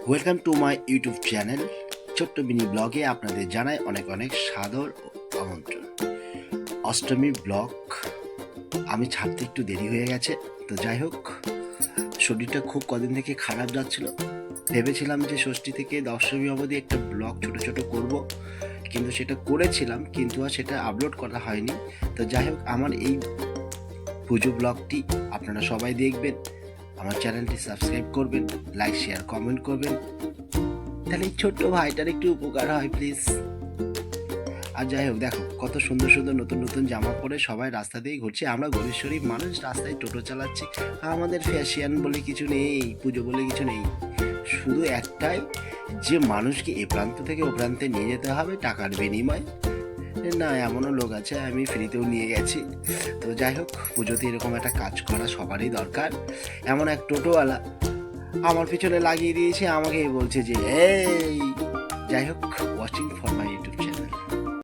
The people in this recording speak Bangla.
Welcome to my YouTube channel ছোট্ট মিনি ব্লগে আপনাদের জানাই অনেক অনেক সাদর আমন্ত্রণ। অষ্টমী ব্লগ আমি ছাড়তে একটু দেরি হয়ে গেছে, তো যাই হোক, শরীরটা খুব কদিন থেকে খারাপ যাচ্ছিল। ভেবেছিলাম যে ষষ্ঠী থেকে দশমী অবধি একটা ব্লগ ছোট ছোট করব, কিন্তু সেটা করেছিলাম, কিন্তু আর সেটা আপলোড করা হয়নি। তো যাই হোক, আমার এই পুজো ব্লগটি আপনারা সবাই দেখবেন, আমার চ্যানেলটি সাবস্ক্রাইব করবেন, লাইক শেয়ার কমেন্ট করবেন, তাহলে এই ছোট্ট ভাইটার একটু উপকার হয় প্লিজ। আর যাই হোক, দেখো কত সুন্দর সুন্দর নতুন নতুন জামা পরে সবাই রাস্তা দিয়ে ঘুরছে। আমরা গরিব শরীফ মানুষ রাস্তায় টোটো চালাচ্ছি, আমাদের ফ্যাশন বলে কিছু নেই, পুজো বলে কিছু নেই। শুধু একটাই, যে মানুষকে এ প্রান্ত থেকে ও প্রান্তে নিয়ে যেতে হবে টাকার বিনিময়ে। না, এমনও লোক আছে আমি ফ্রিতেও নিয়ে গেছি। তো যাই হোক, পুজোতে এরকম একটা কাজ করা সবারই দরকার। এমন এক টোটোওয়ালা আমার পিছনে লাগিয়ে দিয়েছে, আমাকেই বলছে যে এই। যাই হোক, ওয়াচিং ফর মাই